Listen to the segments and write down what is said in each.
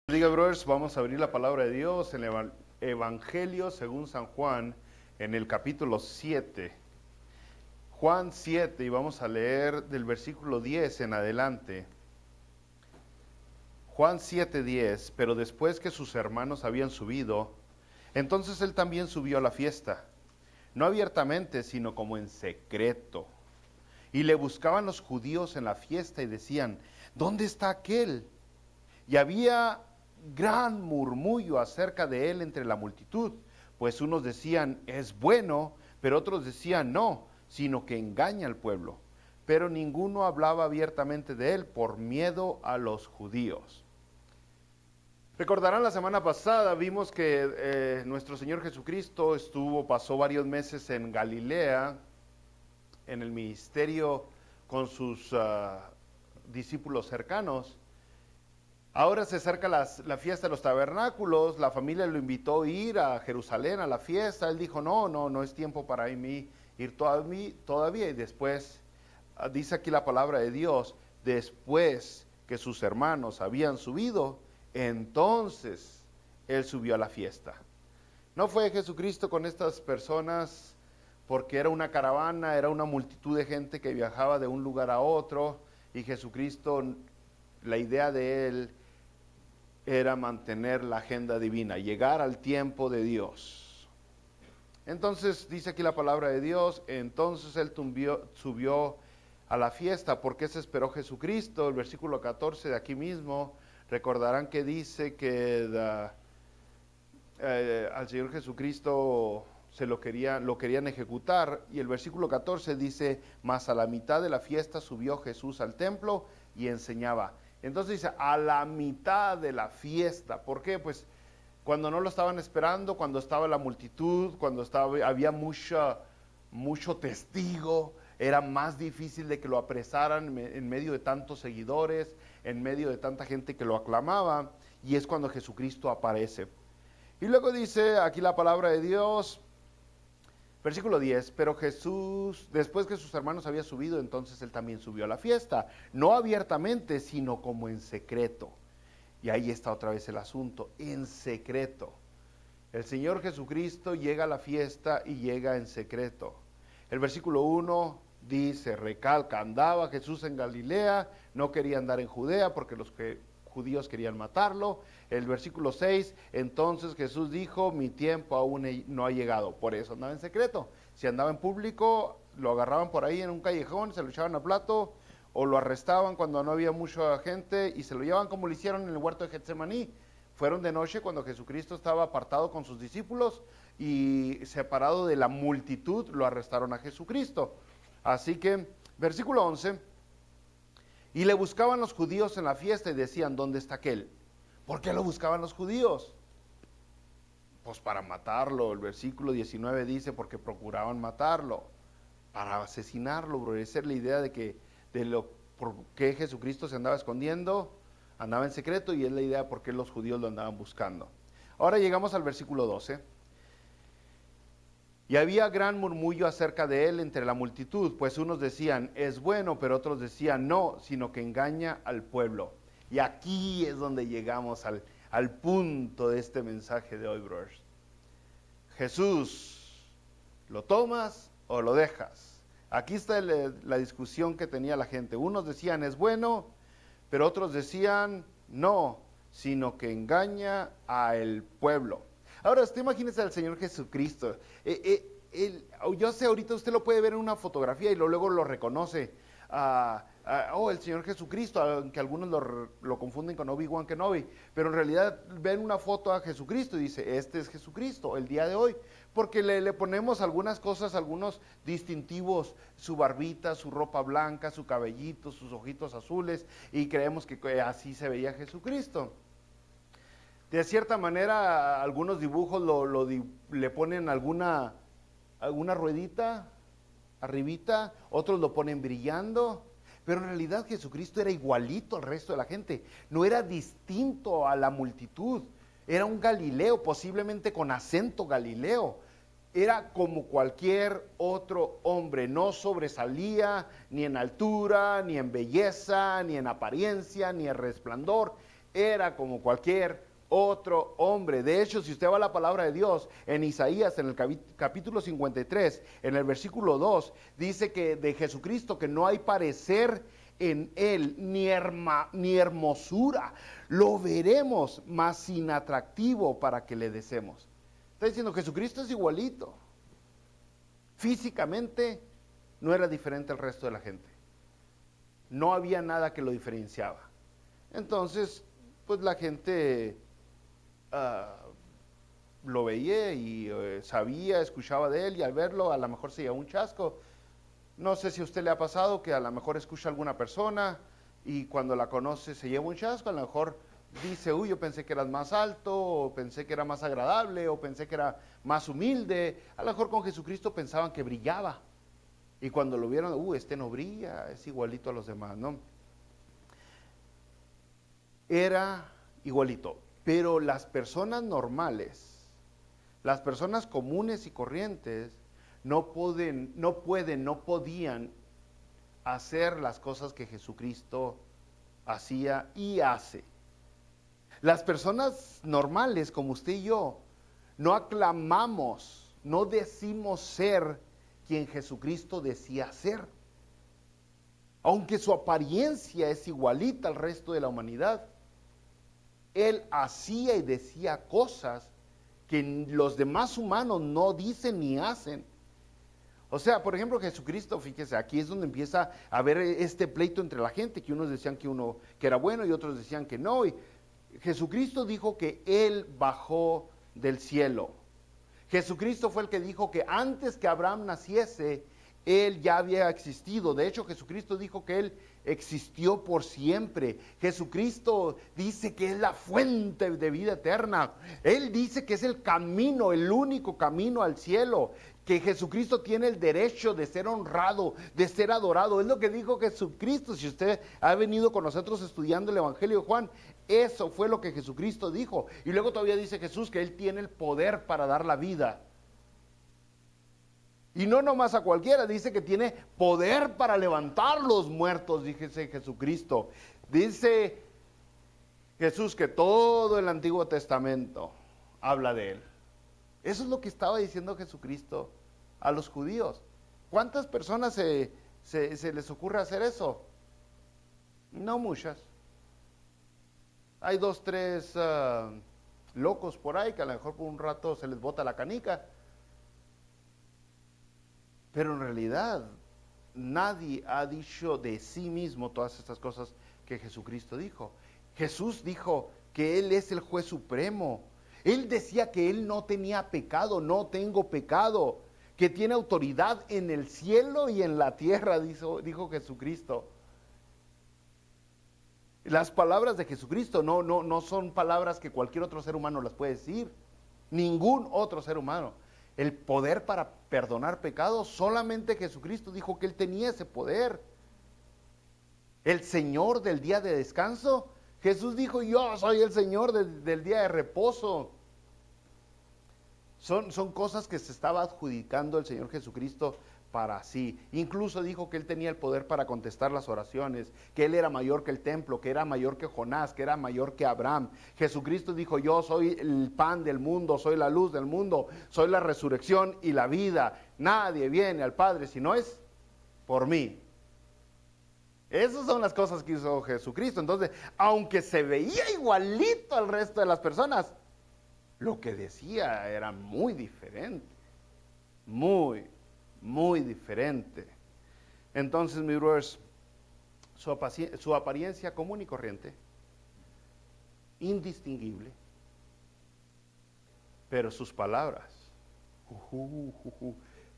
Diga, brothers, vamos a abrir la palabra de Dios en el Evangelio según San Juan, en el capítulo 7. Juan 7, y vamos a leer del versículo 10 en adelante. Juan 7:10, pero después que sus hermanos habían subido, entonces él también subió a la fiesta, no abiertamente, sino como en secreto. Y le buscaban los judíos en la fiesta y decían, ¿dónde está aquel? Y había gran murmullo acerca de él entre la multitud, pues unos decían, es bueno, pero otros decían, no, sino que engaña al pueblo. Pero ninguno hablaba abiertamente de él por miedo a los judíos. Recordarán, la semana pasada vimos que nuestro Señor Jesucristo pasó varios meses en Galilea, en el ministerio con sus discípulos cercanos. Ahora se acerca la fiesta de los tabernáculos, la familia lo invitó a ir a Jerusalén a la fiesta. Él dijo, no es tiempo para mí ir todavía. Y después, dice aquí la palabra de Dios, después que sus hermanos habían subido, entonces él subió a la fiesta. No fue Jesucristo con estas personas porque era una caravana, era una multitud de gente que viajaba de un lugar a otro, y Jesucristo, la idea de él era mantener la agenda divina, llegar al tiempo de Dios. Entonces dice aquí la palabra de Dios, entonces él subió a la fiesta. ¿Por qué se esperó Jesucristo? El versículo 14 de aquí mismo, recordarán que dice que al Señor Jesucristo lo querían ejecutar, y el versículo 14 dice, mas a la mitad de la fiesta subió Jesús al templo y enseñaba. Entonces dice, a la mitad de la fiesta. ¿Por qué? Pues cuando no lo estaban esperando, cuando estaba la multitud, había mucho testigo, era más difícil de que lo apresaran en medio de tantos seguidores, en medio de tanta gente que lo aclamaba, y es cuando Jesucristo aparece. Y luego dice aquí la palabra de Dios, versículo 10, pero Jesús, después que sus hermanos habían subido, entonces él también subió a la fiesta, no abiertamente, sino como en secreto. Y ahí está otra vez el asunto, en secreto. El Señor Jesucristo llega a la fiesta y llega en secreto. El versículo 1 dice, recalca, andaba Jesús en Galilea, no quería andar en Judea porque los judíos querían matarlo. El versículo 6, entonces Jesús dijo, mi tiempo aún no ha llegado. Por eso andaba en secreto. Si andaba en público, lo agarraban por ahí en un callejón, se lo echaban a plato, o lo arrestaban cuando no había mucha gente y se lo llevaban, como lo hicieron en el huerto de Getsemaní. Fueron de noche cuando Jesucristo estaba apartado con sus discípulos y separado de la multitud, lo arrestaron a Jesucristo. Así que, versículo 11, y le buscaban los judíos en la fiesta y decían, ¿dónde está aquel? ¿Por qué lo buscaban los judíos? Pues para matarlo. El versículo 19 dice, porque procuraban matarlo, para asesinarlo, bro. Esa es la idea por qué Jesucristo se andaba escondiendo, andaba en secreto, y es la idea por qué los judíos lo andaban buscando. Ahora llegamos al versículo 12. Y había gran murmullo acerca de él entre la multitud, pues unos decían, es bueno, pero otros decían, no, sino que engaña al pueblo. Y aquí es donde llegamos al punto de este mensaje de hoy, brothers. Jesús, ¿lo tomas o lo dejas? Aquí está la discusión que tenía la gente. Unos decían, es bueno, pero otros decían, no, sino que engaña al pueblo. Ahora, usted imagínese al Señor Jesucristo. Yo sé, ahorita usted lo puede ver en una fotografía y luego lo reconoce. El Señor Jesucristo, aunque algunos lo confunden con Obi-Wan Kenobi, pero en realidad ven una foto a Jesucristo y dice, este es Jesucristo, el día de hoy, porque le ponemos algunas cosas, algunos distintivos, su barbita, su ropa blanca, su cabellito, sus ojitos azules, y creemos que así se veía Jesucristo. De cierta manera, algunos dibujos le ponen alguna ruedita arribita, otros lo ponen brillando, pero en realidad Jesucristo era igualito al resto de la gente, no era distinto a la multitud, era un Galileo, posiblemente con acento galileo, era como cualquier otro hombre, no sobresalía ni en altura, ni en belleza, ni en apariencia, ni en resplandor. era como cualquier otro hombre. De hecho, si usted va a la palabra de Dios, en Isaías, en el capítulo 53, en el versículo 2, dice que de Jesucristo que no hay parecer en él, ni hermosura. Lo veremos, mas sin atractivo para que le deseemos. Está diciendo, Jesucristo es igualito. Físicamente no era diferente al resto de la gente. No había nada que lo diferenciaba. Entonces, pues la gente lo veía y sabía, escuchaba de él, y al verlo a lo mejor se llevaba un chasco. No sé si a usted le ha pasado que a lo mejor escucha a alguna persona y cuando la conoce se lleva un chasco, a lo mejor dice, uy, yo pensé que eras más alto, o pensé que era más agradable, o pensé que era más humilde. A lo mejor con Jesucristo pensaban que brillaba. Y cuando lo vieron, este no brilla, es igualito a los demás, ¿no? Era igualito. Pero las personas normales, las personas comunes y corrientes, no podían hacer las cosas que Jesucristo hacía y hace. Las personas normales, como usted y yo, no aclamamos, no decimos ser quien Jesucristo decía ser. Aunque su apariencia es igualita al resto de la humanidad, él hacía y decía cosas que los demás humanos no dicen ni hacen. O sea, por ejemplo, Jesucristo, fíjese, aquí es donde empieza a haber este pleito entre la gente, que unos decían que era bueno y otros decían que no. Y Jesucristo dijo que él bajó del cielo. Jesucristo fue el que dijo que antes que Abraham naciese, él ya había existido. De hecho, Jesucristo dijo que él existió por siempre. Jesucristo dice que es la fuente de vida eterna. Él dice que es el camino, el único camino al cielo. Que Jesucristo tiene el derecho de ser honrado, de ser adorado. Es lo que dijo Jesucristo. Si usted ha venido con nosotros estudiando el Evangelio de Juan, eso fue lo que Jesucristo dijo. Y luego todavía dice Jesús que él tiene el poder para dar la vida. Y no nomás a cualquiera, dice que tiene poder para levantar los muertos, dice Jesucristo. Dice Jesús que todo el Antiguo Testamento habla de él. Eso es lo que estaba diciendo Jesucristo a los judíos. ¿Cuántas personas se les ocurre hacer eso? No muchas. Hay 2, 3 locos por ahí que a lo mejor por un rato se les bota la canica. Pero en realidad nadie ha dicho de sí mismo todas estas cosas que Jesucristo dijo. Jesús dijo que Él es el juez supremo. Él decía que Él no tenía pecado, no tengo pecado, que tiene autoridad en el cielo y en la tierra, dijo Jesucristo. Las palabras de Jesucristo no son palabras que cualquier otro ser humano las puede decir. Ningún otro ser humano. El poder para perdonar pecados, solamente Jesucristo dijo que Él tenía ese poder. El Señor del día de descanso, Jesús dijo, yo soy el Señor del día de reposo. Son cosas que se estaba adjudicando el Señor Jesucristo para sí. Incluso dijo que Él tenía el poder para contestar las oraciones, que Él era mayor que el templo, que era mayor que Jonás, que era mayor que Abraham. Jesucristo dijo, yo soy el pan del mundo, soy la luz del mundo, soy la resurrección y la vida. Nadie viene al Padre si no es por mí. Esas son las cosas que hizo Jesucristo. Entonces, aunque se veía igualito al resto de las personas, lo que decía era muy diferente, muy diferente. Entonces, mis brothers, su apariencia común y corriente, indistinguible, pero sus palabras,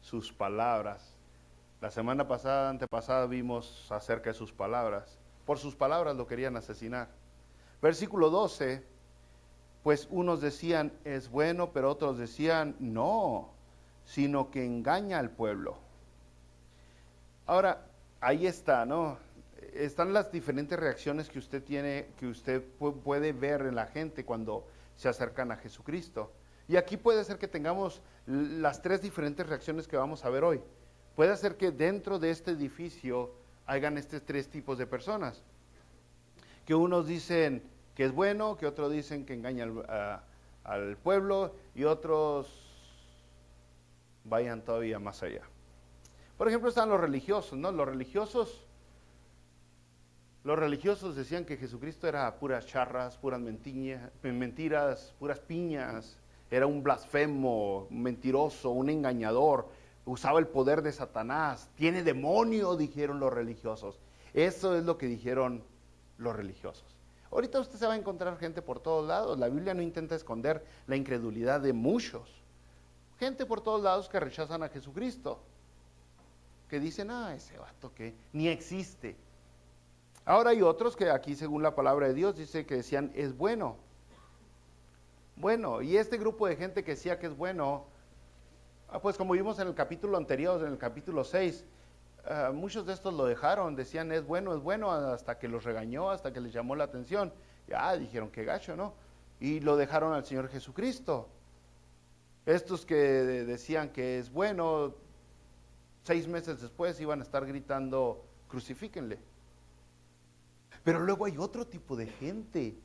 sus palabras. La semana pasada, antepasada, vimos acerca de sus palabras. Por sus palabras lo querían asesinar. Versículo 12, pues unos decían, es bueno, pero otros decían, no, sino que engaña al pueblo. Ahora, ahí está, ¿no? Están las diferentes reacciones que usted tiene, que usted puede ver en la gente cuando se acercan a Jesucristo. Y aquí puede ser que tengamos las 3 diferentes reacciones que vamos a ver hoy. Puede ser que dentro de este edificio hayan estos 3 tipos de personas. Que unos dicen que es bueno, que otros dicen que engaña al pueblo y otros vayan todavía más allá. Por ejemplo, están los religiosos, ¿no? Los religiosos decían que Jesucristo era puras charras, puras mentiras, puras piñas, era un blasfemo, un mentiroso, un engañador, usaba el poder de Satanás, tiene demonio, dijeron los religiosos. Eso es lo que dijeron los religiosos. Ahorita usted se va a encontrar gente por todos lados. La Biblia no intenta esconder la incredulidad de muchos. Gente por todos lados que rechazan a Jesucristo, que dicen, ese vato que ni existe. Ahora hay otros que aquí, según la palabra de Dios, dice que decían, es bueno. Bueno, y este grupo de gente que decía que es bueno, pues como vimos en el capítulo anterior, en el capítulo 6, muchos de estos lo dejaron, decían es bueno, hasta que los regañó, hasta que les llamó la atención. Ya dijeron, qué gacho, ¿no? Y lo dejaron al Señor Jesucristo. Estos que decían que es bueno, 6 meses después iban a estar gritando, crucifíquenle. Pero luego hay otro tipo de gente,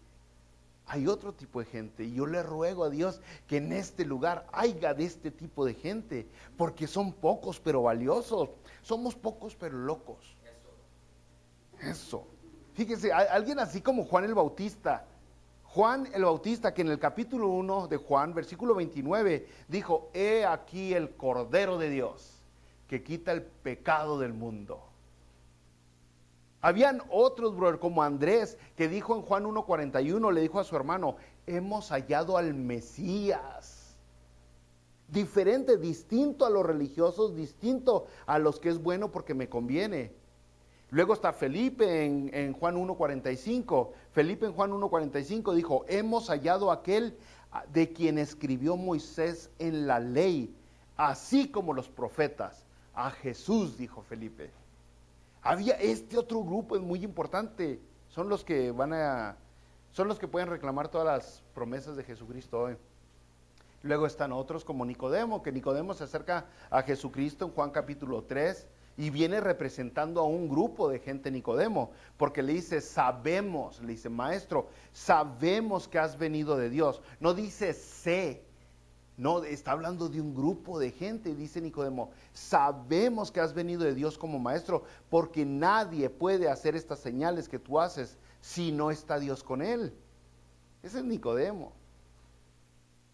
y yo le ruego a Dios que en este lugar haya de este tipo de gente, porque son pocos pero valiosos, somos pocos pero locos. Eso. Fíjese, alguien así como Juan el Bautista, que en el capítulo 1 de Juan, versículo 29, dijo, he aquí el Cordero de Dios, que quita el pecado del mundo. Habían otros, brother, como Andrés, que dijo en Juan 1:41, le dijo a su hermano, hemos hallado al Mesías. Diferente, distinto a los religiosos, distinto a los que es bueno porque me conviene. Luego está Felipe en Juan 1:45. Felipe en Juan 1:45 dijo, hemos hallado aquel de quien escribió Moisés en la ley, así como los profetas. A Jesús, dijo Felipe. Había este otro grupo, es muy importante, son los que pueden reclamar todas las promesas de Jesucristo hoy. Luego están otros como Nicodemo, que Nicodemo se acerca a Jesucristo en Juan capítulo 3 y viene representando a un grupo de gente Nicodemo, porque le dice, le dice, maestro, sabemos que has venido de Dios. No dice sé. No, está hablando de un grupo de gente, dice Nicodemo, sabemos que has venido de Dios como maestro, porque nadie puede hacer estas señales que tú haces si no está Dios con él. Ese es Nicodemo.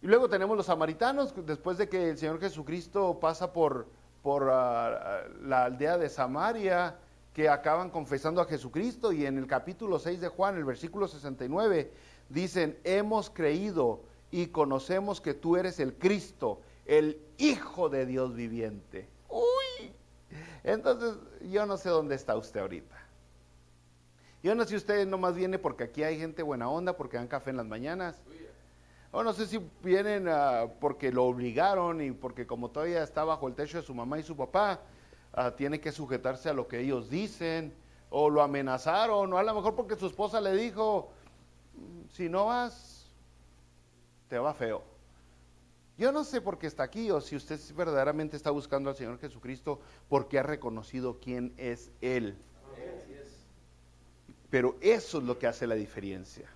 Y luego tenemos los samaritanos, después de que el Señor Jesucristo pasa por la aldea de Samaria, que acaban confesando a Jesucristo, y en el capítulo 6 de Juan, el versículo 69, dicen, hemos creído y conocemos que tú eres el Cristo, el Hijo de Dios viviente. ¡Uy! Entonces, yo no sé dónde está usted ahorita. Yo no sé si usted nomás viene porque aquí hay gente buena onda, porque dan café en las mañanas. O no sé si vienen porque lo obligaron y porque como todavía está bajo el techo de su mamá y su papá, tiene que sujetarse a lo que ellos dicen, o lo amenazaron, o a lo mejor porque su esposa le dijo, si no vas, te va feo. Yo no sé por qué está aquí, o si usted verdaderamente está buscando al Señor Jesucristo porque ha reconocido quién es Él. Pero eso es lo que hace la diferencia.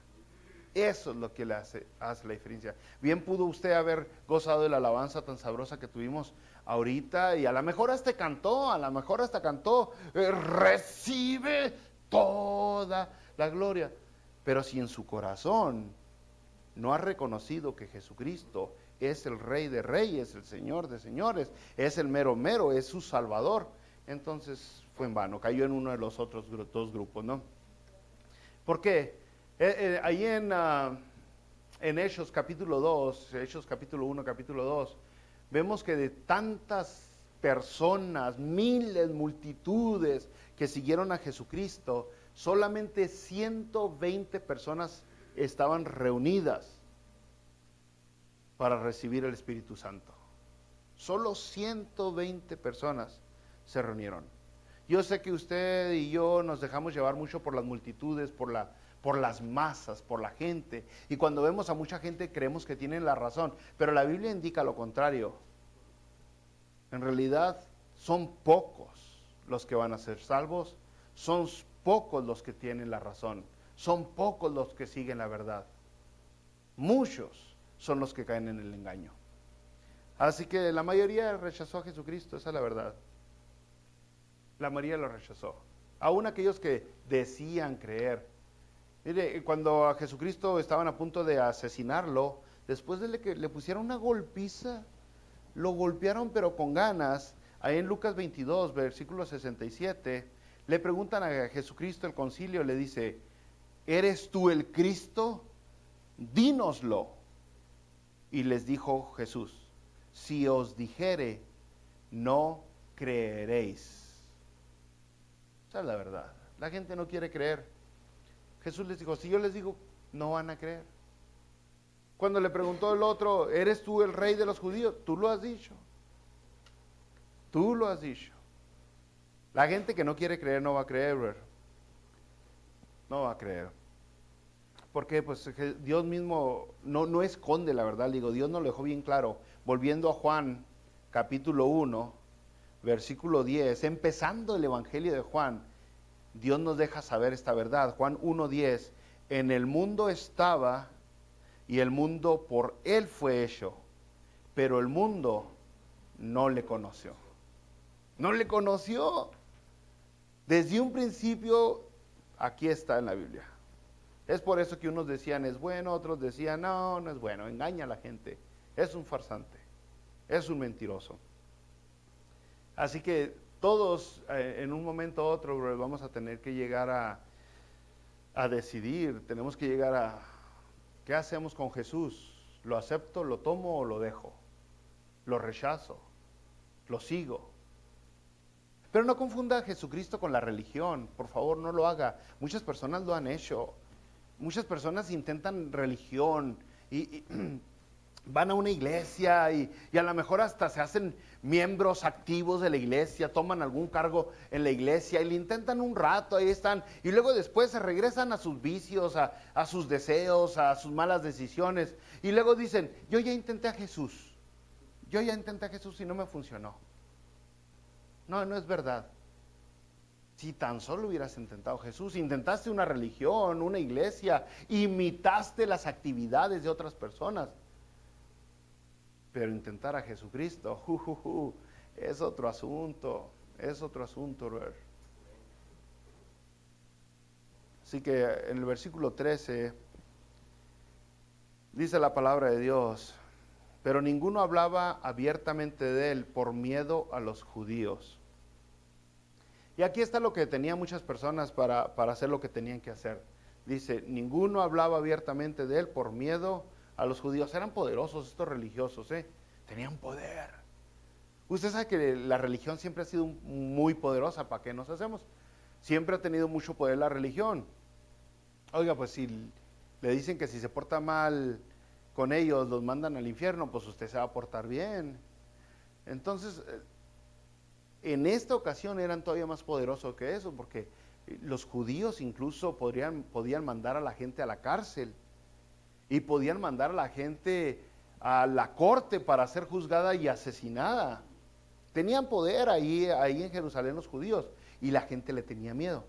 Eso es lo que le hace la diferencia. Bien pudo usted haber gozado de la alabanza tan sabrosa que tuvimos ahorita, y a lo mejor hasta cantó, recibe toda la gloria. Pero si en su corazón no ha reconocido que Jesucristo es el Rey de Reyes, el Señor de Señores, es el mero mero, es su Salvador, entonces fue en vano, cayó en uno de los otros dos grupos, ¿no? ¿Por qué? Ahí en Hechos capítulo 2, Hechos capítulo 1, capítulo 2, vemos que de tantas personas, miles, multitudes que siguieron a Jesucristo, solamente 120 personas estaban reunidas para recibir el Espíritu Santo. Solo 120 personas se reunieron. Yo sé que usted y yo nos dejamos llevar mucho por las multitudes, por las masas, por la gente. Y cuando vemos a mucha gente creemos que tienen la razón. Pero la Biblia indica lo contrario. En realidad son pocos los que van a ser salvos. Son pocos los que tienen la razón. Son pocos los que siguen la verdad. Muchos son los que caen en el engaño. Así que la mayoría rechazó a Jesucristo, esa es la verdad. La mayoría lo rechazó. Aún aquellos que decían creer. Mire, cuando a Jesucristo estaban a punto de asesinarlo, después de que le pusieron una golpiza, lo golpearon pero con ganas. Ahí en Lucas 22, versículo 67, le preguntan a Jesucristo, el concilio, le dice, ¿eres tú el Cristo? Dínoslo. Y les dijo Jesús, si os dijere, no creeréis. Esa es la verdad. La gente no quiere creer. Jesús les dijo, si yo les digo, no van a creer. Cuando le preguntó el otro, ¿eres tú el rey de los judíos? Tú lo has dicho. Tú lo has dicho. La gente que no quiere creer no va a creer, bro. No va a creer. Porque pues Dios mismo no esconde la verdad. Digo, Dios nos lo dejó bien claro. Volviendo a Juan, capítulo 1, versículo 10, empezando el Evangelio de Juan, Dios nos deja saber esta verdad. Juan 1:10, en el mundo estaba y el mundo por él fue hecho, pero el mundo no le conoció. No le conoció. Desde un principio, aquí está en la Biblia. Es por eso que unos decían es bueno, otros decían no, no es bueno, engaña a la gente. Es un farsante, es un mentiroso. Así que todos en un momento u otro, bro, vamos a tener que llegar a decidir, tenemos que llegar a, ¿qué hacemos con Jesús? ¿Lo acepto, lo tomo o lo dejo? ¿Lo rechazo? ¿Lo sigo? Pero no confunda a Jesucristo con la religión, por favor no lo haga. Muchas personas lo han hecho. Muchas personas intentan religión y van a una iglesia y a lo mejor hasta se hacen miembros activos de la iglesia, toman algún cargo en la iglesia y le intentan un rato, ahí están, y luego después se regresan a sus vicios, a sus deseos, a sus malas decisiones, y luego dicen, yo ya intenté a Jesús y no me funcionó. No, no es verdad. Si tan solo hubieras intentado Jesús, intentaste una religión, una iglesia, imitaste las actividades de otras personas, pero intentar a Jesucristo, es otro asunto, Robert. Así que en el versículo 13 dice la palabra de Dios, pero ninguno hablaba abiertamente de él por miedo a los judíos. Y aquí está lo que tenían muchas personas para hacer lo que tenían que hacer. Dice, ninguno hablaba abiertamente de él por miedo a los judíos. Eran poderosos estos religiosos, tenían poder. Usted sabe que la religión siempre ha sido muy poderosa, ¿para qué nos hacemos? Siempre ha tenido mucho poder la religión. Oiga, pues si le dicen que si se porta mal con ellos, los mandan al infierno, pues usted se va a portar bien. Entonces, en esta ocasión eran todavía más poderosos que eso, porque los judíos incluso podían mandar a la gente a la cárcel y podían mandar a la gente a la corte para ser juzgada y asesinada. Tenían poder ahí en Jerusalén los judíos y la gente le tenía miedo.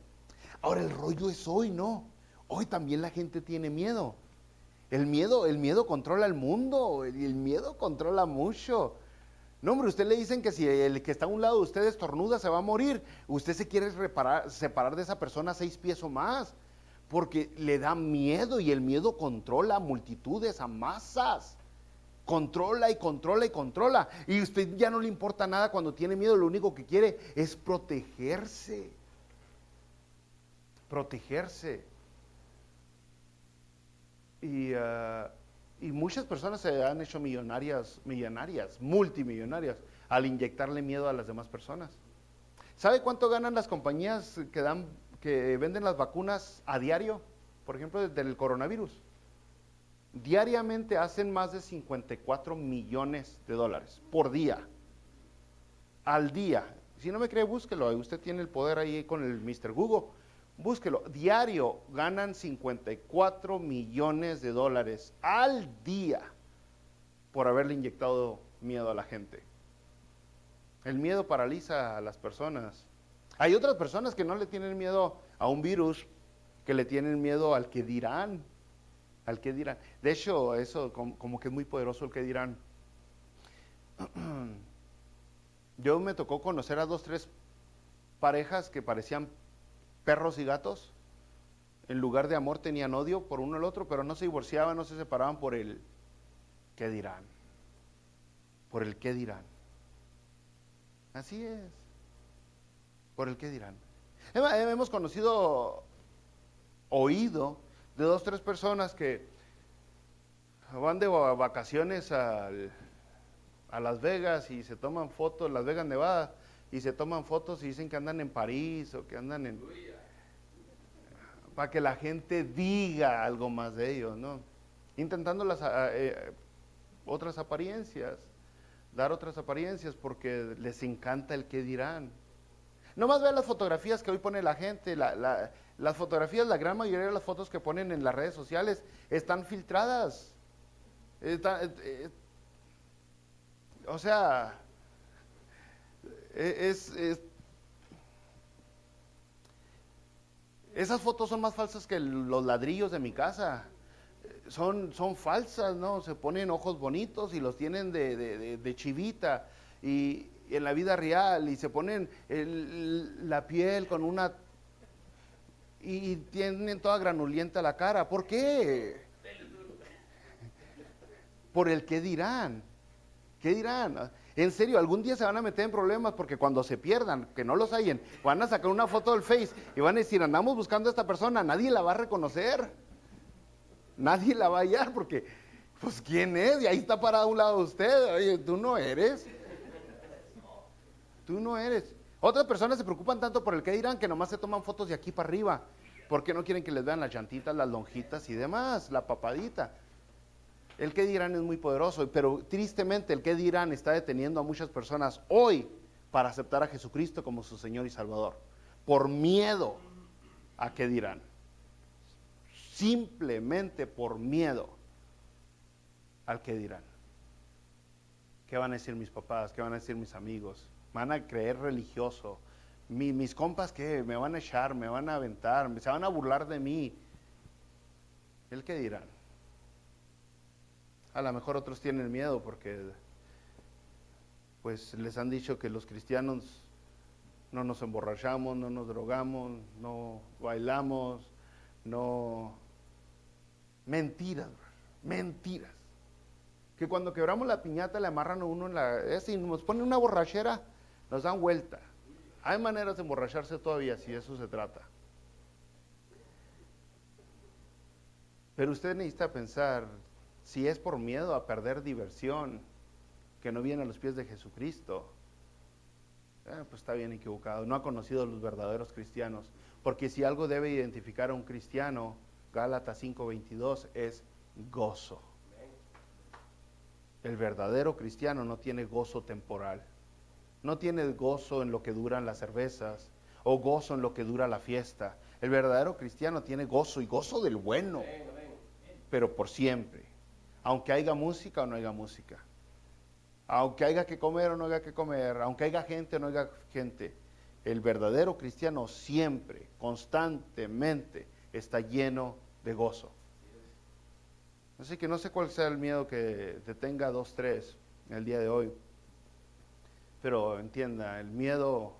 Ahora el rollo es hoy, ¿no? Hoy también la gente tiene miedo. El miedo controla el mundo, el miedo controla mucho. No, hombre, usted le dicen que si el que está a un lado de usted estornuda se va a morir, usted se quiere separar de esa persona 6 pies o más, porque le da miedo y el miedo controla a multitudes, a masas. Controla y controla y controla. Y usted ya no le importa nada cuando tiene miedo, lo único que quiere es protegerse. Protegerse. Y muchas personas se han hecho millonarias, multimillonarias, al inyectarle miedo a las demás personas. ¿Sabe cuánto ganan las compañías que venden las vacunas a diario? Por ejemplo, del coronavirus. Diariamente hacen más de 54 millones de dólares por día. Al día. Si no me cree, búsquelo. Usted tiene el poder ahí con el Mr. Google. Búsquelo. Diario ganan 54 millones de dólares al día por haberle inyectado miedo a la gente. El miedo paraliza a las personas. Hay otras personas que no le tienen miedo a un virus, que le tienen miedo al que dirán, al que dirán. De hecho, eso como que es muy poderoso el que dirán. Yo me tocó conocer a 2, 3 parejas que parecían perros y gatos. En lugar de amor tenían odio por uno al otro, pero no se divorciaban, no se separaban por el qué dirán. Por el qué dirán. Así es. Por el qué dirán. Hemos oído de 2, 3 personas que van de vacaciones a Las Vegas y se toman fotos, Las Vegas, Nevada, y se toman fotos y dicen que andan en París o que andan en... para que la gente diga algo más de ellos, ¿no? Intentando otras apariencias, dar otras apariencias porque les encanta el qué dirán. Nomás vean las fotografías que hoy pone la gente, las fotografías, la gran mayoría de las fotos que ponen en las redes sociales están filtradas. O sea, esas fotos son más falsas que los ladrillos de mi casa. Son falsas, ¿no? Se ponen ojos bonitos y los tienen de chivita y en la vida real y se ponen la piel con una... y tienen toda granulenta la cara. ¿Por qué? Por el qué dirán. ¿Qué dirán? En serio, algún día se van a meter en problemas porque cuando se pierdan, que no los hallen, van a sacar una foto del Face y van a decir, andamos buscando a esta persona, nadie la va a reconocer. Nadie la va a hallar porque, pues, ¿quién es? Y ahí está parado a un lado de usted. Oye, tú no eres. Tú no eres. Otras personas se preocupan tanto por el que dirán que nomás se toman fotos de aquí para arriba, porque no quieren que les vean las llantitas, las lonjitas y demás, la papadita. El que dirán es muy poderoso, pero tristemente el que dirán está deteniendo a muchas personas hoy para aceptar a Jesucristo como su Señor y Salvador, por miedo a qué dirán. Simplemente por miedo al que dirán. ¿Qué van a decir mis papás? ¿Qué van a decir mis amigos? ¿Me van a creer religioso? Mis compas, ¿qué? ¿Me van a echar? ¿Me van a aventar? ¿Se van a burlar de mí? ¿El qué dirán? A lo mejor otros tienen miedo porque pues les han dicho que los cristianos no nos emborrachamos, no nos drogamos, no bailamos, no... Mentiras, mentiras. Que cuando quebramos la piñata le amarran a uno en la... y nos ponen una borrachera, nos dan vuelta. Hay maneras de emborracharse todavía, si de eso se trata. Pero usted necesita pensar, si es por miedo a perder diversión, que no viene a los pies de Jesucristo, pues está bien equivocado. No ha conocido a los verdaderos cristianos. Porque si algo debe identificar a un cristiano, Gálatas 5:22, es gozo. El verdadero cristiano no tiene gozo temporal. No tiene gozo en lo que duran las cervezas o gozo en lo que dura la fiesta. El verdadero cristiano tiene gozo y gozo del bueno, pero por siempre. Aunque haya música o no haya música. Aunque haya que comer o no haya que comer. Aunque haya gente o no haya gente. El verdadero cristiano siempre, constantemente, está lleno de gozo. Así que no sé cuál sea el miedo que te tenga 2, 3 el día de hoy. Pero entienda, el miedo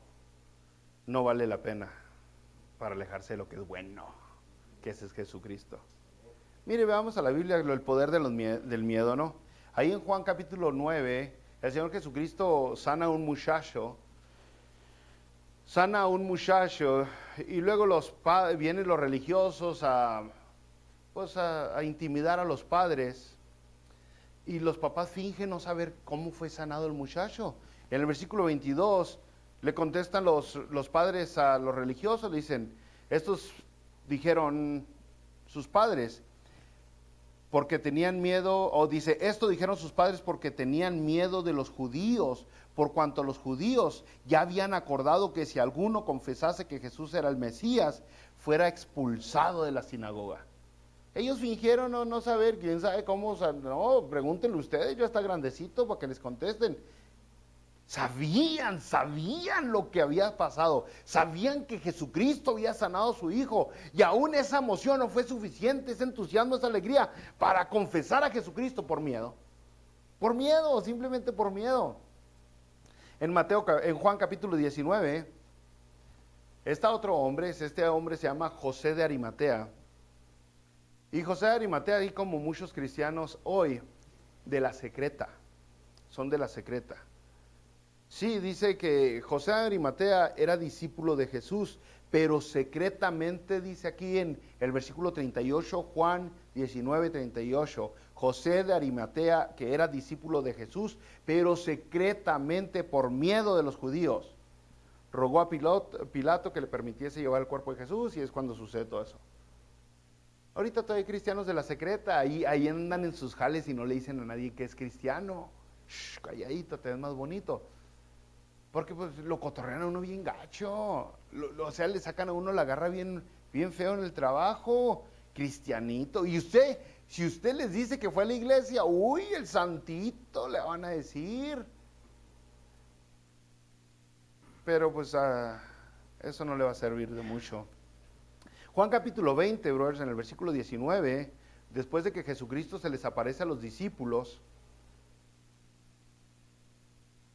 no vale la pena para alejarse de lo que es bueno, que ese es Jesucristo. Mire, veamos a la Biblia el poder del miedo, ¿no? Ahí en Juan capítulo 9, el Señor Jesucristo sana a un muchacho, y luego vienen los religiosos a intimidar a los padres, y los papás fingen no saber cómo fue sanado el muchacho. En el versículo 22 le contestan los padres a los religiosos, le dicen, estos dijeron sus padres, porque tenían miedo, o dice, esto dijeron sus padres porque tenían miedo de los judíos, por cuanto los judíos ya habían acordado que si alguno confesase que Jesús era el Mesías, fuera expulsado de la sinagoga. Ellos fingieron no saber, quién sabe cómo, no, pregúntenle ustedes, ya está grandecito para que les contesten. Sabían lo que había pasado. Sabían que Jesucristo había sanado a su hijo. Y aún esa emoción no fue suficiente, ese entusiasmo, esa alegría para confesar a Jesucristo por miedo. Por miedo, simplemente por miedo. En Juan capítulo 19, está otro hombre, este hombre se llama José de Arimatea. Y José de Arimatea, y como muchos cristianos hoy, de la secreta, son de la secreta. Sí, dice que José de Arimatea era discípulo de Jesús, pero secretamente, dice aquí en el versículo 38, Juan 19, 38, José de Arimatea, que era discípulo de Jesús, pero secretamente por miedo de los judíos, rogó a Pilato que le permitiese llevar el cuerpo de Jesús, y es cuando sucede todo eso. Ahorita todavía hay cristianos de la secreta, ahí andan en sus jales y no le dicen a nadie que es cristiano. Shh, calladito, te ves más bonito. Porque pues lo cotorrean a uno bien gacho, o sea, le sacan a uno la garra bien feo en el trabajo, cristianito. Y usted, si usted les dice que fue a la iglesia, uy, el santito, le van a decir. Pero pues eso no le va a servir de mucho. Juan capítulo 20, brothers, en el versículo 19, después de que Jesucristo se les aparece a los discípulos,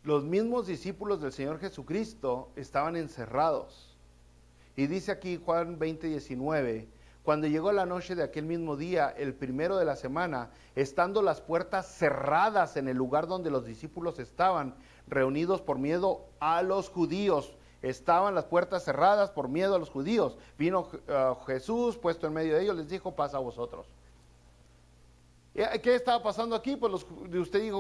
los mismos discípulos del Señor Jesucristo estaban encerrados. Y dice aquí Juan 20, 19, cuando llegó la noche de aquel mismo día, el primero de la semana, estando las puertas cerradas en el lugar donde los discípulos estaban, reunidos por miedo a los judíos, estaban las puertas cerradas por miedo a los judíos. Vino Jesús, puesto en medio de ellos, les dijo, pasa a vosotros. ¿Qué estaba pasando aquí? Pues usted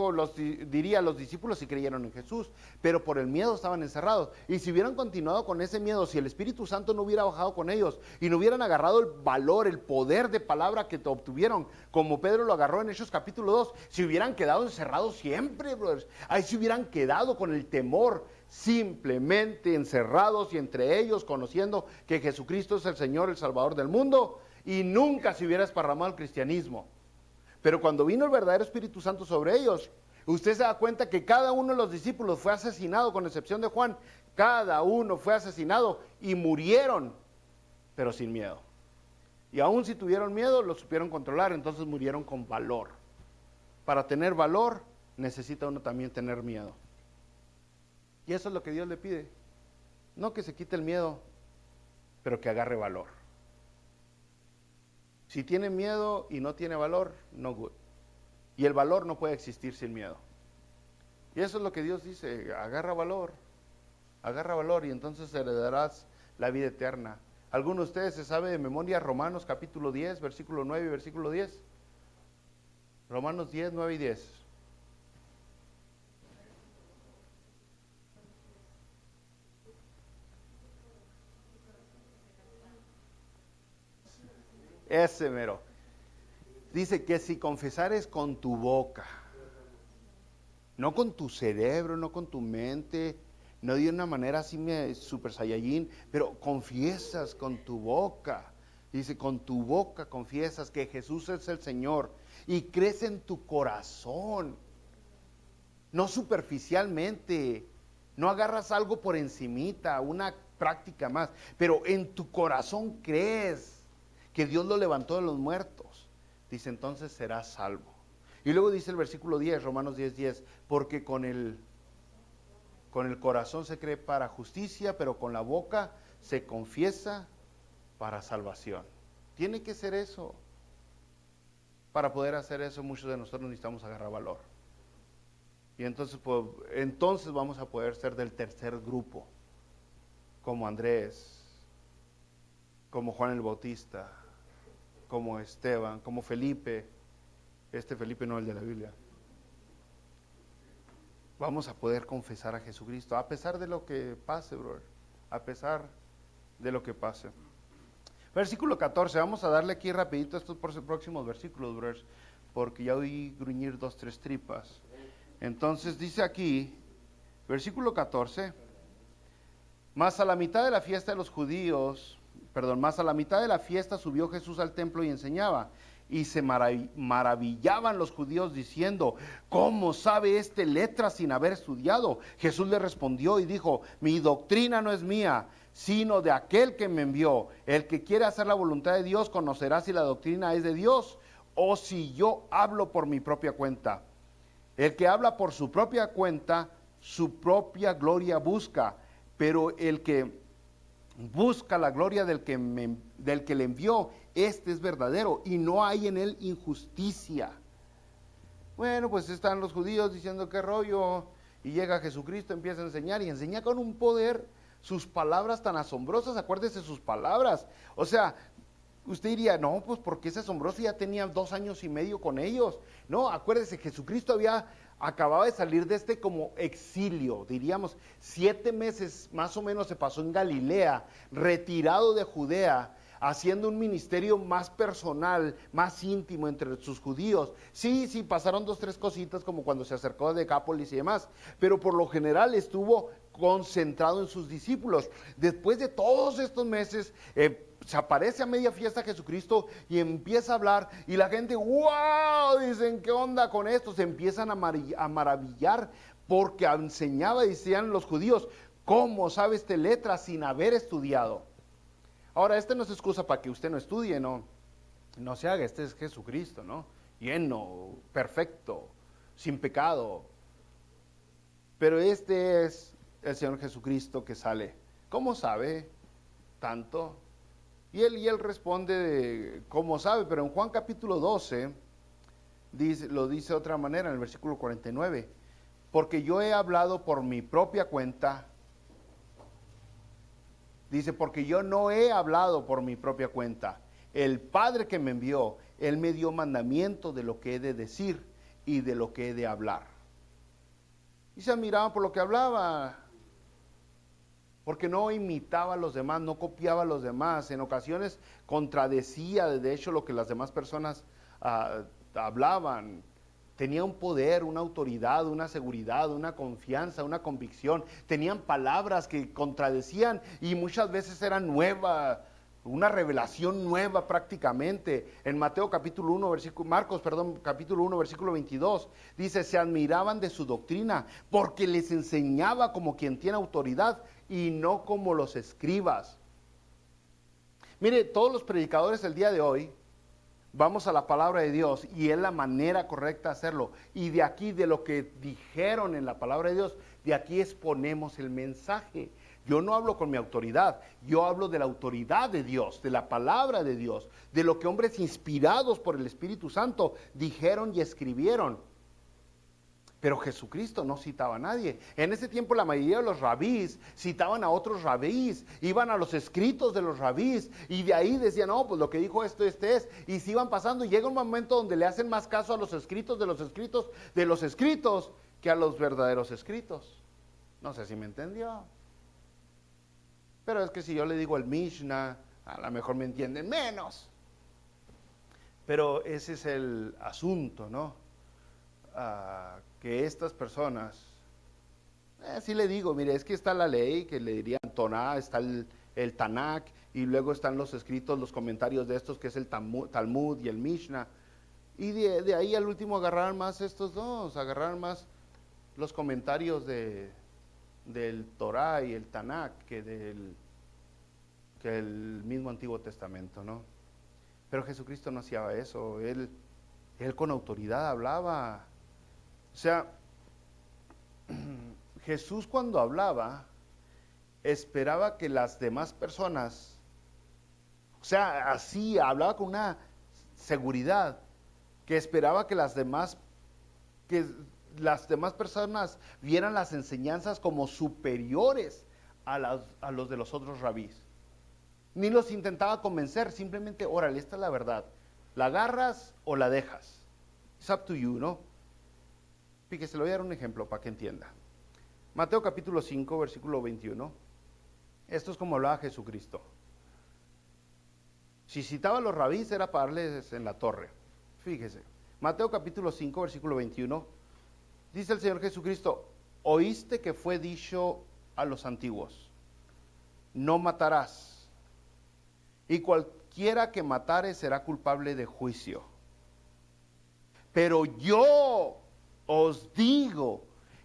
diría, los discípulos sí creyeron en Jesús, pero por el miedo estaban encerrados. Y si hubieran continuado con ese miedo, si el Espíritu Santo no hubiera bajado con ellos y no hubieran agarrado el valor, el poder de palabra que obtuvieron, como Pedro lo agarró en Hechos capítulo 2, si hubieran quedado encerrados siempre, brothers, ahí se hubieran quedado con el temor, simplemente encerrados y entre ellos conociendo que Jesucristo es el Señor, el Salvador del mundo, y nunca se hubiera esparramado el cristianismo. Pero cuando vino el verdadero Espíritu Santo sobre ellos, usted se da cuenta que cada uno de los discípulos fue asesinado, con excepción de Juan. Cada uno fue asesinado y murieron, pero sin miedo. Y aún si tuvieron miedo, lo supieron controlar, entonces murieron con valor. Para tener valor, necesita uno también tener miedo. Y eso es lo que Dios le pide. No que se quite el miedo, pero que agarre valor. Si tiene miedo y no tiene valor, no good. Y el valor no puede existir sin miedo. Y eso es lo que Dios dice, agarra valor y entonces heredarás la vida eterna. ¿Alguno de ustedes se sabe de memoria Romanos capítulo 10, versículo 9 y versículo 10? Romanos 10, 9 y 10. Ese mero. Dice que si confesares con tu boca, no con tu cerebro, no con tu mente, no de una manera así super saiyajin, pero confiesas con tu boca. Dice, con tu boca confiesas que Jesús es el Señor y crees en tu corazón, no superficialmente, no agarras algo por encimita, una práctica más, pero en tu corazón crees que Dios lo levantó de los muertos. Dice, entonces serás salvo. Y luego dice el versículo 10, Romanos 10, 10, porque con el corazón se cree para justicia, pero con la boca se confiesa para salvación. Tiene que ser eso. Para poder hacer eso, muchos de nosotros necesitamos agarrar valor. Y entonces vamos a poder ser del tercer grupo, como Andrés, como Juan el Bautista, como Esteban, como Felipe. Felipe no, el de la Biblia. Vamos a poder confesar a Jesucristo, a pesar de lo que pase, brother. A pesar de lo que pase. Versículo 14, vamos a darle aquí rapidito estos próximos versículos, brothers, porque ya oí gruñir 2, 3 tripas. Entonces dice aquí, versículo 14, mas a la mitad de la fiesta de los judíos, Más a la mitad de la fiesta subió Jesús al templo y enseñaba. Y se maravillaban los judíos diciendo, ¿cómo sabe este letras sin haber estudiado? Jesús le respondió y dijo, mi doctrina no es mía, sino de aquel que me envió. El que quiere hacer la voluntad de Dios conocerá si la doctrina es de Dios o si yo hablo por mi propia cuenta. El que habla por su propia cuenta, su propia gloria busca, pero el que busca la gloria del que le envió, este es verdadero y no hay en él injusticia. Bueno, pues están los judíos diciendo qué rollo, y llega Jesucristo, empieza a enseñar y enseña con un poder, sus palabras tan asombrosas, acuérdese sus palabras. O sea, usted diría, no, pues porque es asombroso, ya tenía 2 años y medio con ellos. No, acuérdese, Jesucristo acababa de salir de este como exilio, diríamos, 7 meses más o menos se pasó en Galilea, retirado de Judea, haciendo un ministerio más personal, más íntimo entre sus judíos. Sí, pasaron 2, 3 cositas como cuando se acercó a Decápolis y demás, pero por lo general estuvo concentrado en sus discípulos. Después de todos estos meses, se aparece a media fiesta Jesucristo y empieza a hablar y la gente, wow, dicen, ¿qué onda con esto? Se empiezan a maravillar porque enseñaba, decían los judíos, ¿cómo sabe este letra sin haber estudiado? Ahora, no es excusa para que usted no estudie, no se haga, este es Jesucristo, ¿no? Lleno, perfecto, sin pecado. Pero este es el Señor Jesucristo que sale. ¿Cómo sabe tanto? Y él responde cómo sabe, pero en Juan capítulo 12 lo dice de otra manera, en el versículo 49. Porque yo he hablado por mi propia cuenta. Dice, porque yo no he hablado por mi propia cuenta. El Padre que me envió, Él me dio mandamiento de lo que he de decir y de lo que he de hablar. Y se admiraban por lo que hablaba, porque no imitaba a los demás, no copiaba a los demás. En ocasiones contradecía, de hecho, lo que las demás personas hablaban. Tenía un poder, una autoridad, una seguridad, una confianza, una convicción. Tenían palabras que contradecían y muchas veces eran nuevas, una revelación nueva prácticamente. En Marcos capítulo 1, versículo 22, dice, se admiraban de su doctrina porque les enseñaba como quien tiene autoridad y no como los escribas. Mire, todos los predicadores del día de hoy, vamos a la palabra de Dios y es la manera correcta de hacerlo. Y de aquí, de lo que dijeron en la palabra de Dios, de aquí exponemos el mensaje. Yo no hablo con mi autoridad, yo hablo de la autoridad de Dios, de la palabra de Dios, de lo que hombres inspirados por el Espíritu Santo dijeron y escribieron. Pero Jesucristo no citaba a nadie. En ese tiempo la mayoría de los rabís citaban a otros rabís, iban a los escritos de los rabís y de ahí decían, no, pues lo que dijo esto, este es. Y se iban pasando y llega un momento donde le hacen más caso a los escritos de los escritos de los escritos que a los verdaderos escritos. No sé si me entendió. Pero es que si yo le digo el Mishnah, a lo mejor me entienden menos. Pero ese es el asunto, ¿no? Que estas personas, sí le digo, mire, es que está la ley, que le dirían Torah, está el Tanakh, y luego están los escritos, los comentarios de estos, que es el Talmud y el Mishnah, y de ahí al último agarraron más estos dos, agarraron más los comentarios del Torah y el Tanakh que el mismo Antiguo Testamento, ¿no? Pero Jesucristo no hacía eso, él con autoridad hablaba. O sea, Jesús cuando hablaba, esperaba que las demás personas, o sea, así hablaba con una seguridad, que esperaba que las demás personas vieran las enseñanzas como superiores a los de los otros rabís. Ni los intentaba convencer, simplemente, órale, esta es la verdad. ¿La agarras o la dejas? It's up to you, ¿no? Fíjese, le voy a dar un ejemplo para que entienda. Mateo capítulo 5, versículo 21. Esto es como hablaba Jesucristo. Si citaba a los rabís era para darles en la torre. Fíjese, Mateo capítulo 5, versículo 21. Dice el Señor Jesucristo, oíste que fue dicho a los antiguos, no matarás. y cualquiera que matare será culpable de juicio. Pero yo os digo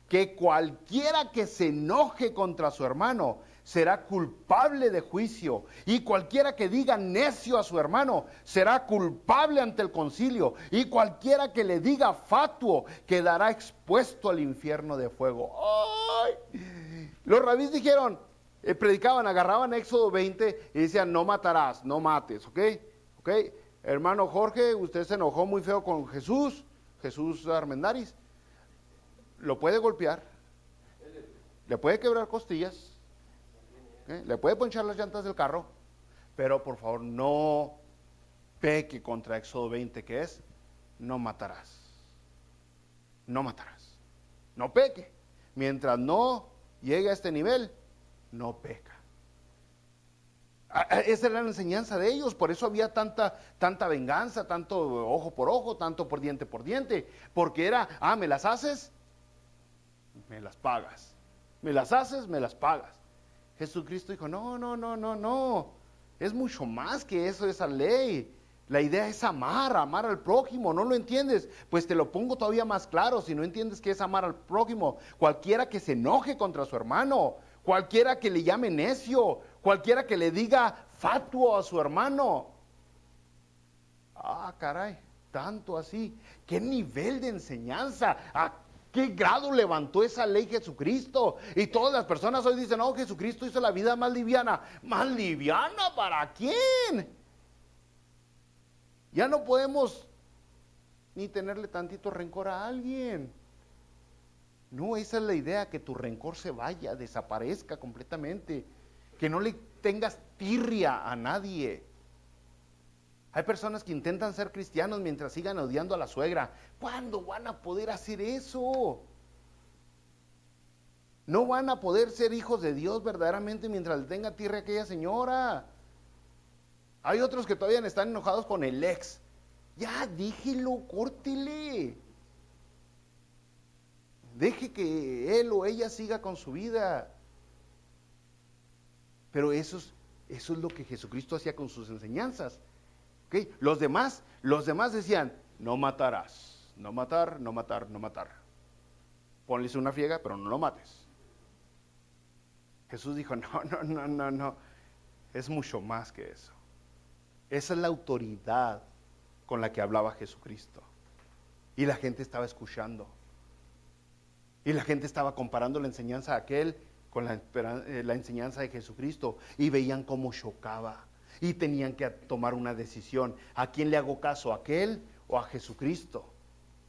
que cualquiera que se enoje contra su hermano será culpable de juicio, y cualquiera que diga necio a su hermano será culpable ante el concilio, y cualquiera que le diga fatuo quedará expuesto al infierno de fuego. ¡Ay! Los rabís dijeron, predicaban, agarraban Éxodo 20 y decían, no matarás, no mates, ¿ok? ¿Ok? Hermano Jorge, usted se enojó muy feo con Jesús Armendáriz, lo puede golpear, le puede quebrar costillas, ¿okay? Le puede ponchar las llantas del carro, pero por favor no peque contra Éxodo 20, que es, no matarás. No matarás. No peque. Mientras no llegue a este nivel, no peca. Esa era la enseñanza de ellos, por eso había tanta venganza, tanto ojo por ojo, tanto por diente, porque era, me las haces, me las pagas. Me las haces, me las pagas. Jesucristo dijo, no, es mucho más que eso, esa ley. La idea es amar al prójimo, ¿no lo entiendes? Pues te lo pongo todavía más claro, si no entiendes qué es amar al prójimo. Cualquiera que se enoje contra su hermano, cualquiera que le llame necio, cualquiera que le diga fatuo a su hermano. Caray, tanto así. ¿Qué nivel de enseñanza? ¿A qué grado levantó esa ley Jesucristo? Y todas las personas hoy dicen, no, Jesucristo hizo la vida más liviana. ¿Más liviana para quién? Ya no podemos ni tenerle tantito rencor a alguien. No, esa es la idea, que tu rencor se vaya, desaparezca completamente. Que no le tengas tirria a nadie. Hay personas que intentan ser cristianos mientras sigan odiando a la suegra. ¿Cuándo van a poder hacer eso? No van a poder ser hijos de Dios verdaderamente mientras le tenga tirria a aquella señora. Hay otros que todavía están enojados con el ex. Ya, déjelo, córtele. Deje que él o ella siga con su vida. Pero eso es lo que Jesucristo hacía con sus enseñanzas. ¿Okay? Los demás decían, no matarás, no matar, no matar, no matar. Ponles una friega, pero no lo mates. Jesús dijo, no, es mucho más que eso. Esa es la autoridad con la que hablaba Jesucristo. Y la gente estaba escuchando. Y la gente estaba comparando la enseñanza de aquel con la enseñanza de Jesucristo. Y veían cómo chocaba. Y tenían que tomar una decisión. ¿A quién le hago caso? ¿A aquel o a Jesucristo?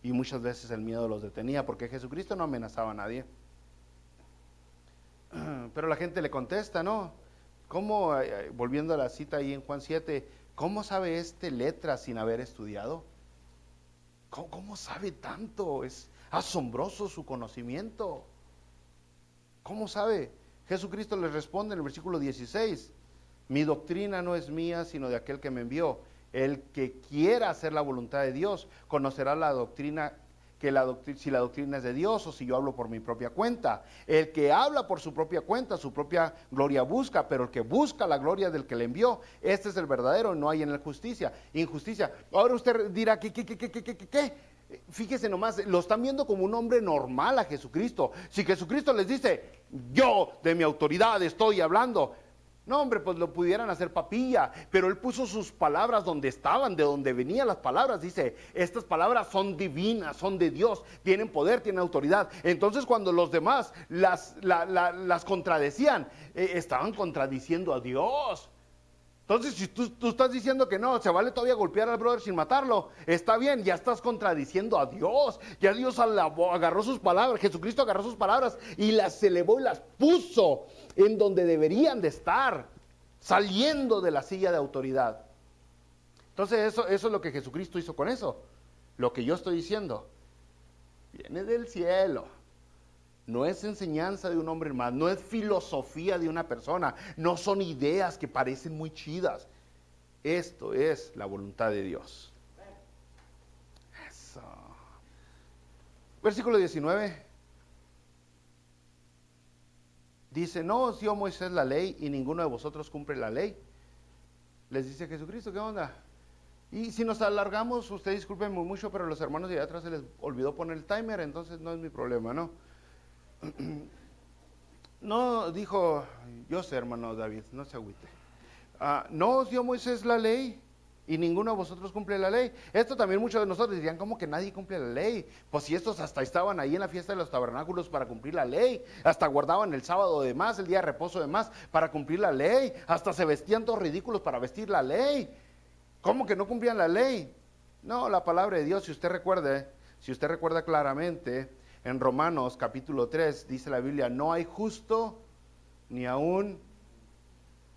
Y muchas veces el miedo los detenía, porque Jesucristo no amenazaba a nadie. Pero la gente le contesta, ¿no? ¿Cómo, volviendo a la cita ahí en Juan 7, cómo sabe letras sin haber estudiado? ¿Cómo sabe tanto? Es asombroso su conocimiento. ¿Cómo sabe? Jesucristo les responde en el versículo 16, mi doctrina no es mía, sino de aquel que me envió. El que quiera hacer la voluntad de Dios, conocerá la doctrina, si la doctrina es de Dios o si yo hablo por mi propia cuenta. El que habla por su propia cuenta, su propia gloria busca, pero el que busca la gloria del que le envió, este es el verdadero, no hay en él injusticia. Ahora usted dirá, ¿qué? Fíjese nomás, lo están viendo como un hombre normal a Jesucristo. Si Jesucristo les dice, yo de mi autoridad estoy hablando, no, hombre, pues lo pudieran hacer papilla, pero él puso sus palabras donde estaban, de donde venían las palabras. Dice, estas palabras son divinas, son de Dios, tienen poder, tienen autoridad. Entonces cuando los demás las contradecían, estaban contradiciendo a Dios. Entonces si tú estás diciendo que no, se vale todavía golpear al brother sin matarlo, está bien, ya estás contradiciendo a Dios. Ya Dios agarró sus palabras, Jesucristo agarró sus palabras y las elevó y las puso en donde deberían de estar, saliendo de la silla de autoridad. Entonces eso es lo que Jesucristo hizo con eso. Lo que yo estoy diciendo viene del cielo. No es enseñanza de un hombre más, no es filosofía de una persona, no son ideas que parecen muy chidas. Esto es la voluntad de Dios. Eso. Versículo 19. Dice, no os dio Moisés la ley y ninguno de vosotros cumple la ley. Les dice Jesucristo, ¿qué onda? Y si nos alargamos, usted discúlpenme mucho, pero los hermanos de allá atrás se les olvidó poner el timer, entonces no es mi problema, ¿no? No, dijo, yo sé, hermano David, no se agüite. No os dio Moisés la ley y ninguno de vosotros cumple la ley. Esto también muchos de nosotros dirían, ¿cómo que nadie cumple la ley? Pues si estos hasta estaban ahí en la fiesta de los tabernáculos para cumplir la ley, hasta guardaban el sábado de más, el día de reposo de más para cumplir la ley, hasta se vestían todos ridículos para vestir la ley. ¿Cómo que no cumplían la ley? No, la palabra de Dios, si usted recuerda claramente, en Romanos capítulo 3 dice la Biblia, no hay justo ni aún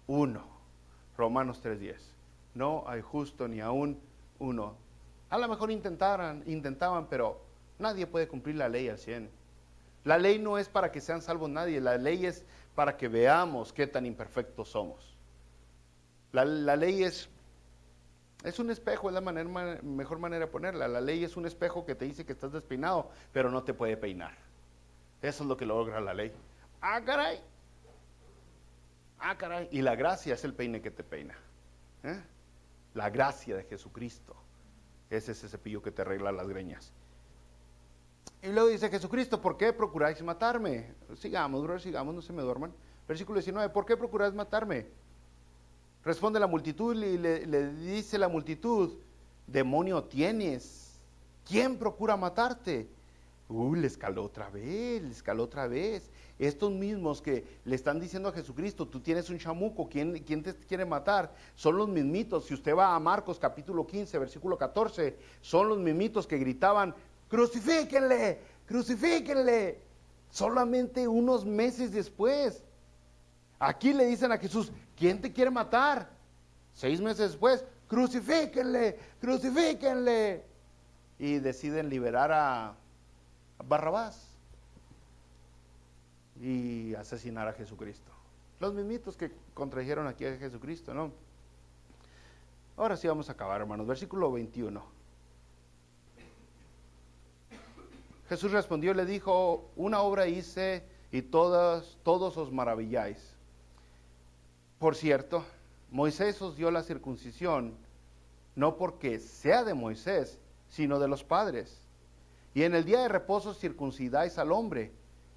uno. Romanos 3:10. No hay justo ni aún uno. A lo mejor intentaban, pero nadie puede cumplir la ley al 100. La ley no es para que sean salvos nadie, la ley es para que veamos qué tan imperfectos somos. La ley es un espejo, es la mejor manera de ponerla. La ley es un espejo que te dice que estás despeinado, pero no te puede peinar. Eso es lo que logra la ley. ¡Ah, caray! ¡Ah, caray! Y la gracia es el peine que te peina. La gracia de Jesucristo es ese cepillo que te arregla las greñas. Y luego dice Jesucristo, ¿por qué procuráis matarme? Sigamos, no se me duerman. Versículo 19, ¿por qué procuráis matarme? Responde la multitud y le dice la multitud, demonio tienes, ¿quién procura matarte? Le escaló otra vez. Estos mismos que le están diciendo a Jesucristo, tú tienes un chamuco, ¿quién te quiere matar? Son los mismitos, si usted va a Marcos capítulo 15, versículo 14, son los mismitos que gritaban, crucifíquenle, crucifíquenle, solamente unos meses después. Aquí le dicen a Jesús, ¿quién te quiere matar? 6 meses después, crucifíquenle, crucifíquenle. Y deciden liberar a Barrabás y asesinar a Jesucristo. Los mismitos que contradijeron aquí a Jesucristo, ¿no? Ahora sí vamos a acabar, hermanos. Versículo 21. Jesús respondió y le dijo, una obra hice y todos os maravilláis. Por cierto, Moisés os dio la circuncisión, no porque sea de Moisés, sino de los padres. Y en el día de reposo circuncidáis al hombre.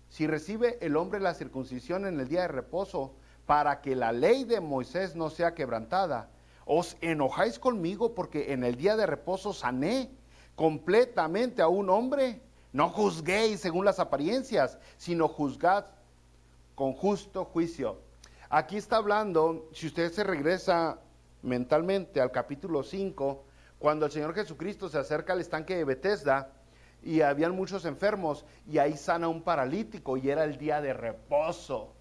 Si recibe el hombre la circuncisión en el día de reposo, para que la ley de Moisés no sea quebrantada, ¿os enojáis conmigo porque en el día de reposo sané completamente a un hombre? No juzguéis según las apariencias, sino juzgad con justo juicio. Aquí está hablando, si usted se regresa mentalmente al capítulo 5, cuando el Señor Jesucristo se acerca al estanque de Betesda y habían muchos enfermos y ahí sana un paralítico y era el día de reposo.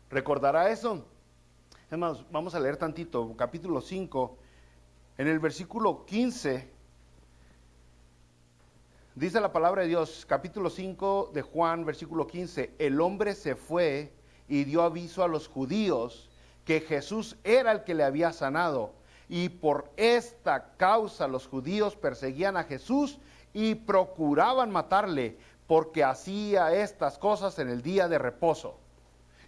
¿Recordará eso? Hermanos, vamos a leer tantito, capítulo 5, en el versículo 15, dice la palabra de Dios, capítulo 5 de Juan, versículo 15, el hombre se fue y dio aviso a los judíos que Jesús era el que le había sanado. Y por esta causa los judíos perseguían a Jesús y procuraban matarle, porque hacía estas cosas en el día de reposo.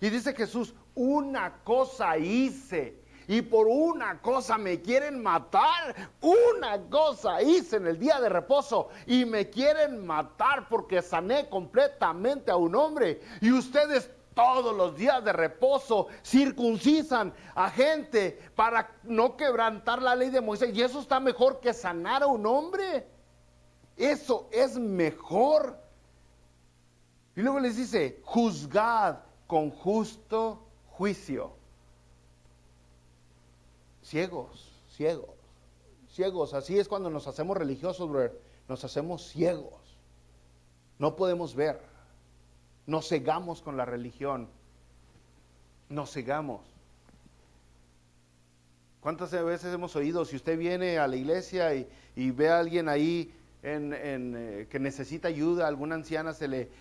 Y dice Jesús, una cosa hice, y por una cosa me quieren matar. Una cosa hice en el día de reposo, y me quieren matar porque sané completamente a un hombre. Y ustedes todos los días de reposo circuncisan a gente para no quebrantar la ley de Moisés. Y eso está mejor que sanar a un hombre. Eso es mejor. Y luego les dice, juzgad con justo juicio. Ciegos. Así es cuando nos hacemos religiosos, brother. Nos hacemos ciegos. No podemos ver. Nos cegamos con la religión. Nos cegamos. ¿Cuántas veces hemos oído, si usted viene a la iglesia y ve a alguien ahí que necesita ayuda, alguna anciana se le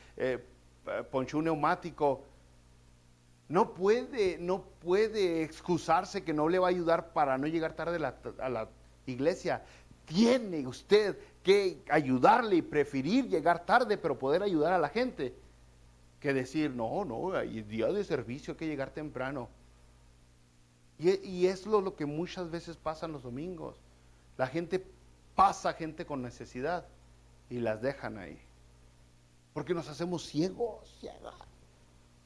ponchó un neumático, no puede excusarse que no le va a ayudar para no llegar tarde a la iglesia. Tiene usted que ayudarle y preferir llegar tarde, pero poder ayudar a la gente, que decir, no, hay día de servicio, hay que llegar temprano. Y es lo que muchas veces pasa en los domingos. La gente pasa gente con necesidad y las dejan ahí. Porque nos hacemos ciegos.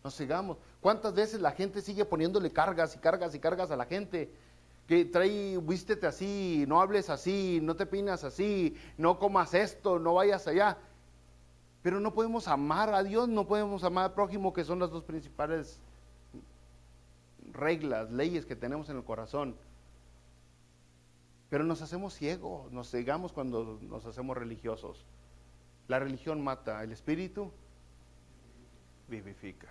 Nos cegamos. ¿Cuántas veces la gente sigue poniéndole cargas y cargas y cargas a la gente? Que trae, vístete así, no hables así, no te peinas así, no comas esto, no vayas allá. Pero no podemos amar a Dios, no podemos amar al prójimo, que son las dos principales reglas, leyes que tenemos en el corazón. Pero nos hacemos ciegos, nos cegamos cuando nos hacemos religiosos. La religión mata, el espíritu vivifica.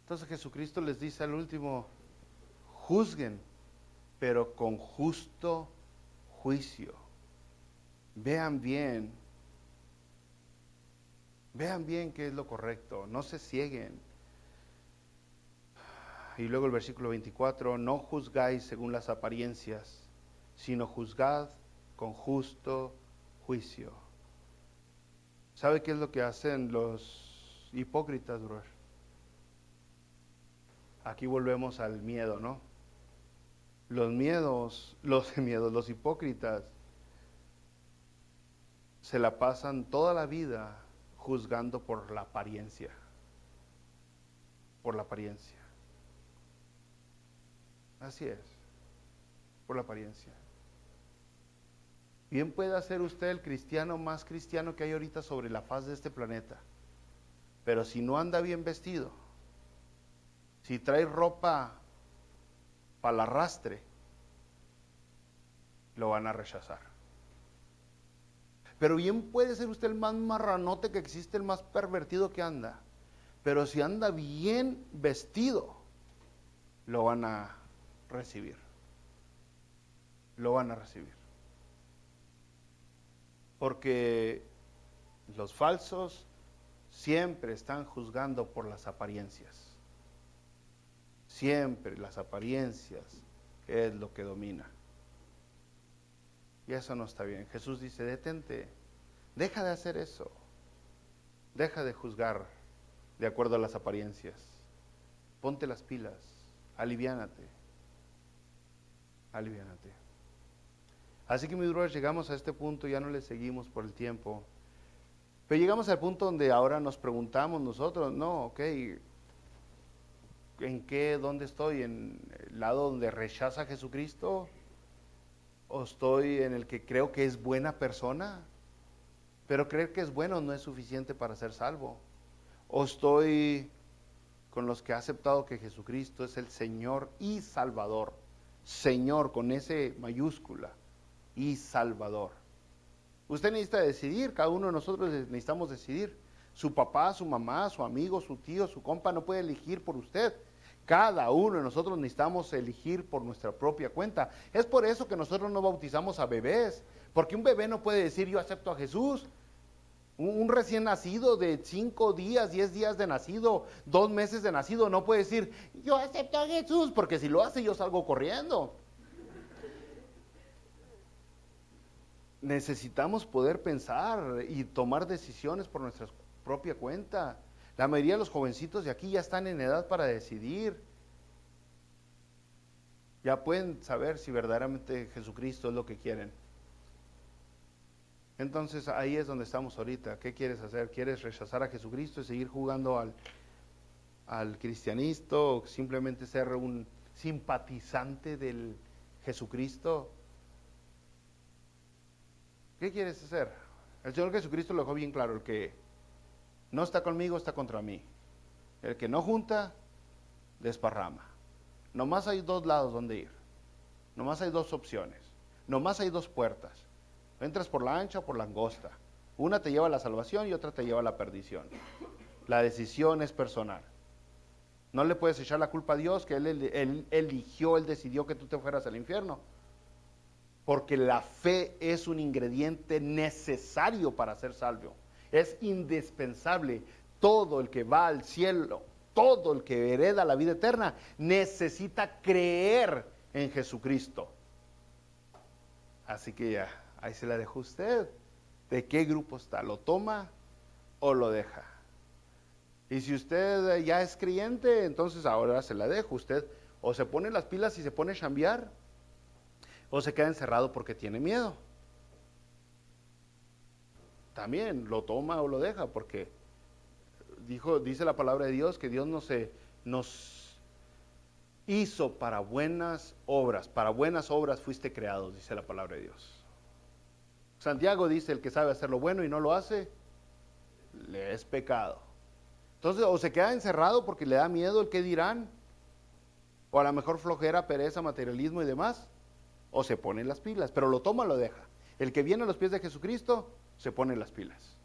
Entonces Jesucristo les dice al último, juzguen, pero con justo juicio. Vean bien qué es lo correcto, no se cieguen. Y luego el versículo 24, no juzgáis según las apariencias, sino juzgad con justo juicio. ¿Sabe qué es lo que hacen los hipócritas, brother? Aquí volvemos al miedo, ¿no? Los hipócritas se la pasan toda la vida juzgando por la apariencia. Por la apariencia. Así es, por la apariencia. Bien puede ser usted el cristiano más cristiano que hay ahorita sobre la faz de este planeta, pero si no anda bien vestido, si trae ropa para el arrastre, lo van a rechazar. Pero bien puede ser usted el más marranote que existe, el más pervertido que anda, pero si anda bien vestido, lo van a recibir. Lo van a recibir. Porque los falsos siempre están juzgando por las apariencias. Siempre las apariencias es lo que domina. Y eso no está bien. Jesús dice, detente, deja de hacer eso. Deja de juzgar de acuerdo a las apariencias. Ponte las pilas, aliviánate. Aliviánate. Así que mis brothers, llegamos a este punto, ya no le seguimos por el tiempo. Pero llegamos al punto donde ahora nos preguntamos nosotros, no, ok, ¿en qué, dónde estoy? ¿En el lado donde rechaza a Jesucristo? ¿O estoy en el que creo que es buena persona? Pero creer que es bueno no es suficiente para ser salvo. ¿O estoy con los que ha aceptado que Jesucristo es el Señor y Salvador? Señor con S mayúscula y Salvador. Usted necesita decidir, cada uno de nosotros necesitamos decidir. Su papá, su mamá, su amigo, su tío, su compa no puede elegir por usted. Cada uno de nosotros necesitamos elegir por nuestra propia cuenta. Es por eso que nosotros no bautizamos a bebés, porque un bebé no puede decir yo acepto a Jesús. Un recién nacido de 5 días, 10 días de nacido, 2 meses de nacido, no puede decir yo acepto a Jesús, porque si lo hace yo salgo corriendo. Necesitamos poder pensar y tomar decisiones por nuestra propia cuenta. La mayoría de los jovencitos de aquí ya están en edad para decidir. Ya pueden saber si verdaderamente Jesucristo es lo que quieren. Entonces ahí es donde estamos ahorita. ¿Qué quieres hacer? ¿Quieres rechazar a Jesucristo y seguir jugando al cristianista, o simplemente ser un simpatizante del Jesucristo? ¿Qué quieres hacer? El Señor Jesucristo lo dejó bien claro: el que no está conmigo está contra mí. El que no junta, desparrama. Nomás hay 2 lados donde ir. Nomás hay 2 opciones. Nomás hay 2 puertas. Entras por la ancha o por la angosta. Una te lleva a la salvación y otra te lleva a la perdición. La decisión es personal. No le puedes echar la culpa a Dios, que Él eligió, Él decidió que tú te fueras al infierno. Porque la fe es un ingrediente necesario para ser salvo. Es indispensable. Todo el que va al cielo, todo el que hereda la vida eterna, necesita creer en Jesucristo. Así que ya, ahí se la dejo a usted. ¿De qué grupo está? ¿Lo toma o lo deja? Y si usted ya es creyente, entonces ahora se la dejo. Usted O se pone las pilas y se pone a chambear, o se queda encerrado porque tiene miedo. También lo toma o lo deja, porque dice la palabra de Dios que Dios nos hizo para buenas obras fuiste creados, dice la palabra de Dios. Santiago dice, el que sabe hacer lo bueno y no lo hace, le es pecado. Entonces, o se queda encerrado porque le da miedo el qué dirán, o a lo mejor flojera, pereza, materialismo y demás, o se pone las pilas, pero lo toma o lo deja. El que viene a los pies de Jesucristo, se pone las pilas.